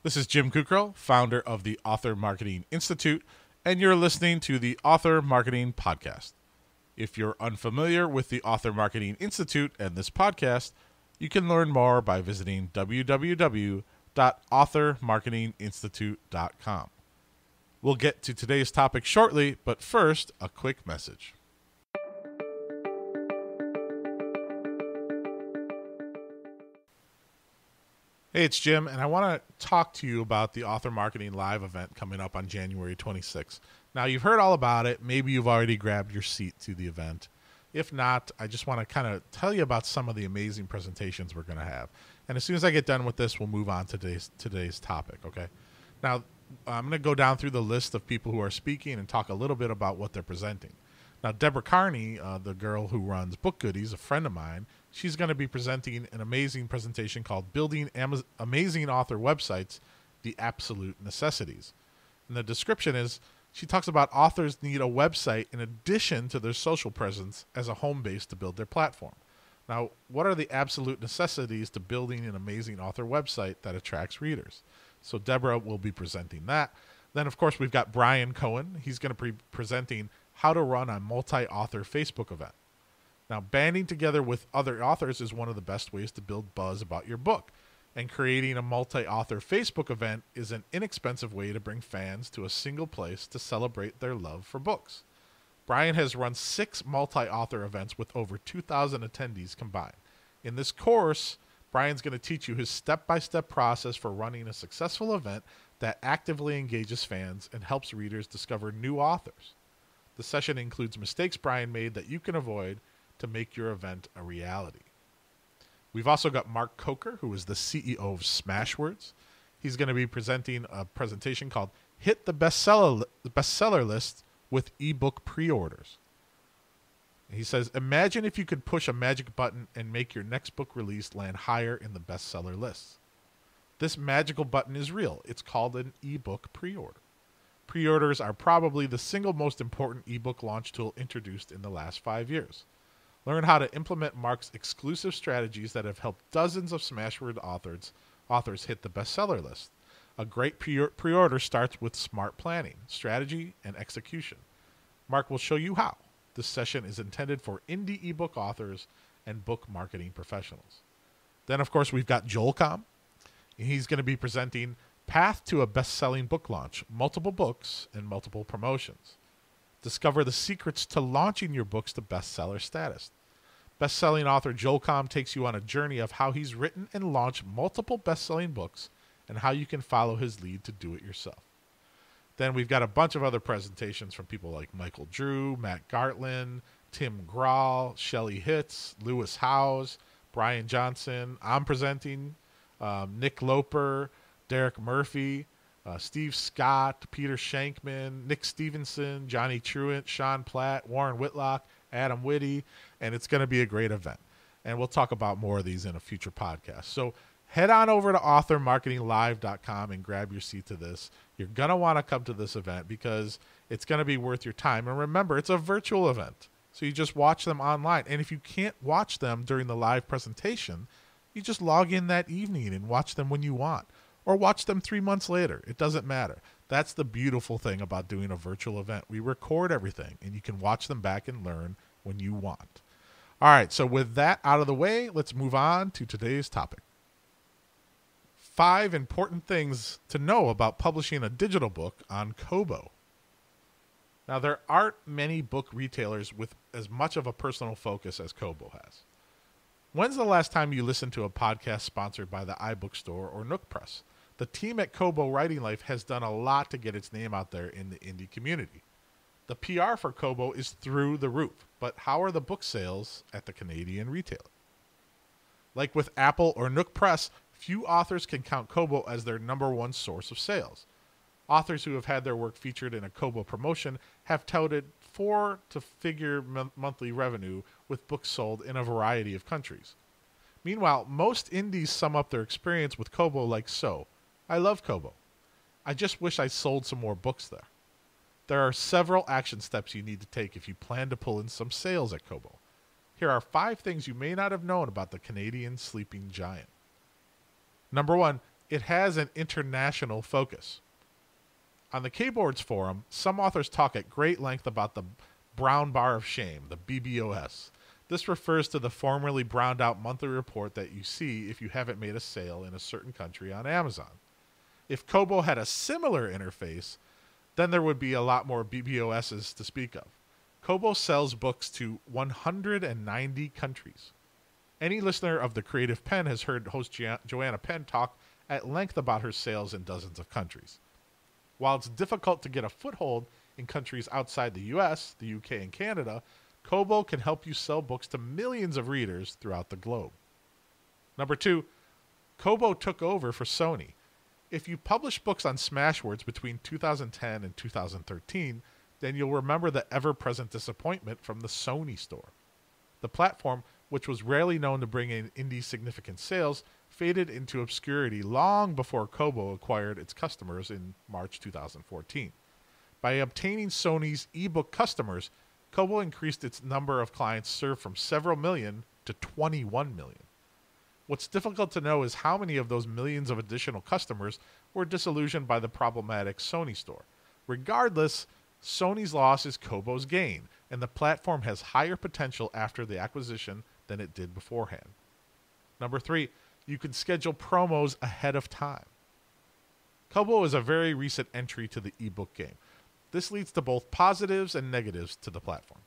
This is Jim Kukrow, founder of the Author Marketing Institute, and you're listening to the Author Marketing Podcast. If you're unfamiliar with the Author Marketing Institute and this podcast, you can learn more by visiting www.authormarketinginstitute.com. We'll get to today's topic shortly, but first, a quick message. Hey, it's Jim, and I want to talk to you about the Author Marketing Live event coming up on January 26th. Now, you've heard all about it. Maybe you've already grabbed your seat to the event. If not, I just want to kind of tell you about some of the amazing presentations we're going to have. And as soon as I get done with this, we'll move on to today's topic, okay? Now, I'm going to go down through the list of people who are speaking and talk a little bit about what they're presenting. Now, Deborah Carney, the girl who runs Book Goodies, a friend of mine, she's going to be presenting an amazing presentation called Building Amazing Author Websites, The Absolute Necessities. And the description is, she talks about authors need a website in addition to their social presence as a home base to build their platform. Now, what are the absolute necessities to building an amazing author website that attracts readers? So Deborah will be presenting that. Then, of course, we've got Brian Cohen. He's going to be presenting how to run a multi-author Facebook event. Now, banding together with other authors is one of the best ways to build buzz about your book. And creating a multi-author Facebook event is an inexpensive way to bring fans to a single place to celebrate their love for books. Brian has run 6 multi-author events with over 2,000 attendees combined. In this course, Brian's going to teach you his step-by-step process for running a successful event that actively engages fans and helps readers discover new authors. The session includes mistakes Brian made that you can avoid to make your event a reality. We've also got Mark Coker, who is the CEO of Smashwords. He's going to be presenting a presentation called Hit the Bestseller List with eBook Pre-Orders. He says, imagine if you could push a magic button and make your next book release land higher in the bestseller lists. This magical button is real. It's called an ebook pre-order. Pre-orders are probably the single most important ebook launch tool introduced in the last 5 years. Learn how to implement Mark's exclusive strategies that have helped dozens of Smashword authors hit the bestseller list. A great pre-order starts with smart planning, strategy, and execution. Mark will show you how. This session is intended for indie ebook authors and book marketing professionals. Then, of course, we've got Joel Comm. He's going to be presenting Path to a Best-Selling Book Launch, Multiple Books and Multiple Promotions. Discover the secrets to launching your books to bestseller status. Best-selling author Joel Comm takes you on a journey of how he's written and launched multiple best-selling books and how you can follow his lead to do it yourself. Then we've got a bunch of other presentations from people like Michael Drew, Matt Gartland, Tim Grahl, Shelley Hitz, Lewis Howes, Brian Johnson. I'm presenting Nick Loper, Derek Murphy, Steve Scott, Peter Shankman, Nick Stevenson, Johnny Truant, Sean Platt, Warren Whitlock, Adam Whitty, and it's going to be a great event. And we'll talk about more of these in a future podcast. So head on over to authormarketinglive.com and grab your seat to this. You're going to want to come to this event because it's going to be worth your time. And remember, it's a virtual event, so you just watch them online. And if you can't watch them during the live presentation, you just log in that evening and watch them when you want. Or watch them 3 months later. It doesn't matter. That's the beautiful thing about doing a virtual event. We record everything, and you can watch them back and learn when you want. All right, so with that out of the way, let's move on to today's topic. 5 important things to know about publishing a digital book on Kobo. Now, there aren't many book retailers with as much of a personal focus as Kobo has. When's the last time you listened to a podcast sponsored by the iBookstore or Nook Press? The team at Kobo Writing Life has done a lot to get its name out there in the indie community. The PR for Kobo is through the roof, but how are the book sales at the Canadian retailer? Like with Apple or Nook Press, few authors can count Kobo as their #1 source of sales. Authors who have had their work featured in a Kobo promotion have touted 4-figure monthly revenue with books sold in a variety of countries. Meanwhile, most indies sum up their experience with Kobo like so. I love Kobo. I just wish I sold some more books there. There are several action steps you need to take if you plan to pull in some sales at Kobo. Here are 5 things you may not have known about the Canadian sleeping giant. Number 1, it has an international focus. On the Keyboards forum, some authors talk at great length about the Brown Bar of Shame, the BBOS. This refers to the formerly browned out monthly report that you see if you haven't made a sale in a certain country on Amazon. If Kobo had a similar interface, then there would be a lot more BBOSs to speak of. Kobo sells books to 190 countries. Any listener of The Creative Pen has heard host Joanna Penn talk at length about her sales in dozens of countries. While it's difficult to get a foothold in countries outside the US, the UK, and Canada, Kobo can help you sell books to millions of readers throughout the globe. Number 2, Kobo took over for Sony. If you published books on Smashwords between 2010 and 2013, then you'll remember the ever-present disappointment from the Sony store. The platform, which was rarely known to bring in indie significant sales, faded into obscurity long before Kobo acquired its customers in March 2014. By obtaining Sony's ebook customers, Kobo increased its number of clients served from several million to 21 million. What's difficult to know is how many of those millions of additional customers were disillusioned by the problematic Sony store. Regardless, Sony's loss is Kobo's gain, and the platform has higher potential after the acquisition than it did beforehand. Number 3, you can schedule promos ahead of time. Kobo is a very recent entry to the ebook game. This leads to both positives and negatives to the platform.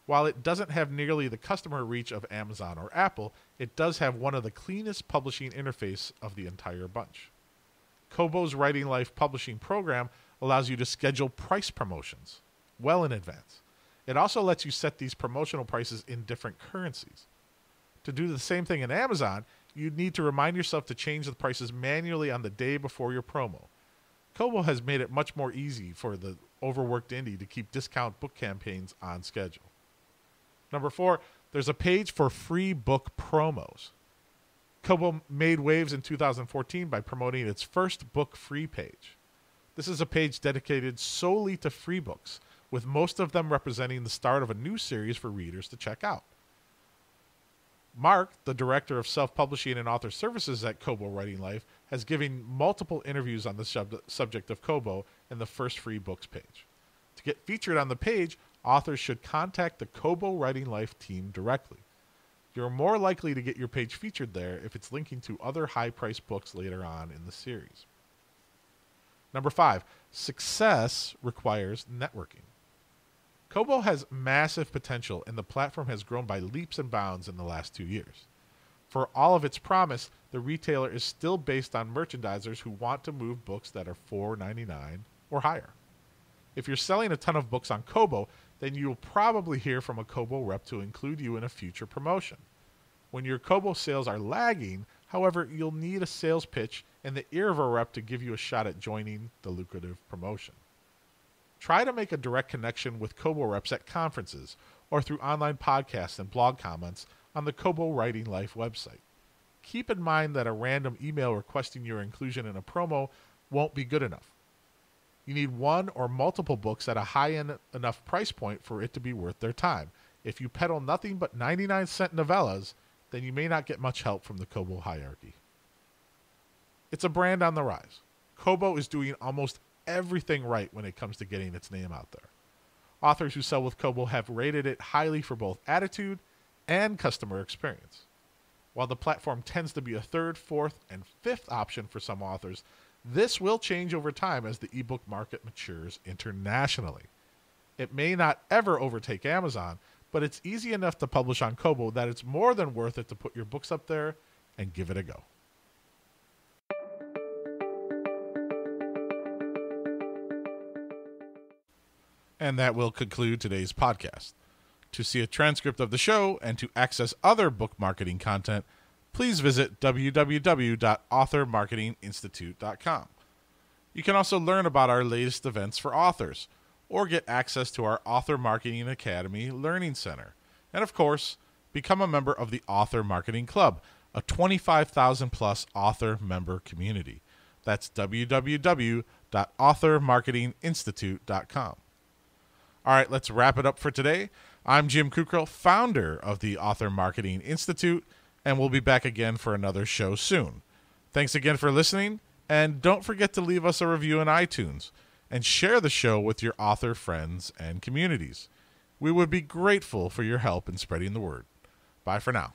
While it doesn't have nearly the customer reach of Amazon or Apple, it does have one of the cleanest publishing interface of the entire bunch. Kobo's Writing Life publishing program allows you to schedule price promotions well in advance. It also lets you set these promotional prices in different currencies. To do the same thing in Amazon, you'd need to remind yourself to change the prices manually on the day before your promo. Kobo has made it much more easy for the overworked indie to keep discount book campaigns on schedule. Number 4, there's a page for free book promos. Kobo made waves in 2014 by promoting its first book free page. This is a page dedicated solely to free books, with most of them representing the start of a new series for readers to check out. Mark, the director of self-publishing and author services at Kobo Writing Life, has given multiple interviews on the subject of Kobo and the first free books page. To get featured on the page, authors should contact the Kobo Writing Life team directly. You're more likely to get your page featured there if it's linking to other high-priced books later on in the series. Number 5, success requires networking. Kobo has massive potential, and the platform has grown by leaps and bounds in the last 2 years. For all of its promise, the retailer is still based on merchandisers who want to move books that are $4.99 or higher. If you're selling a ton of books on Kobo, then you'll probably hear from a Kobo rep to include you in a future promotion. When your Kobo sales are lagging, however, you'll need a sales pitch and the ear of a rep to give you a shot at joining the lucrative promotion. Try to make a direct connection with Kobo reps at conferences or through online podcasts and blog comments on the Kobo Writing Life website. Keep in mind that a random email requesting your inclusion in a promo won't be good enough. You need one or multiple books at a high-end enough price point for it to be worth their time. If you peddle nothing but 99-cent novellas, then you may not get much help from the Kobo hierarchy. It's a brand on the rise. Kobo is doing almost everything right when it comes to getting its name out there. Authors who sell with Kobo have rated it highly for both attitude and customer experience. While the platform tends to be a third, fourth, and fifth option for some authors, this will change over time as the ebook market matures internationally. It may not ever overtake Amazon, but it's easy enough to publish on Kobo that it's more than worth it to put your books up there and give it a go. And that will conclude today's podcast. To see a transcript of the show and to access other book marketing content, please visit www.authormarketinginstitute.com. You can also learn about our latest events for authors, or get access to our Author Marketing Academy Learning Center. And of course, become a member of the Author Marketing Club, a 25,000-plus author member community. That's www.authormarketinginstitute.com. All right, let's wrap it up for today. I'm Jim Kukral, founder of the Author Marketing Institute, and we'll be back again for another show soon. Thanks again for listening, and don't forget to leave us a review on iTunes and share the show with your author friends and communities. We would be grateful for your help in spreading the word. Bye for now.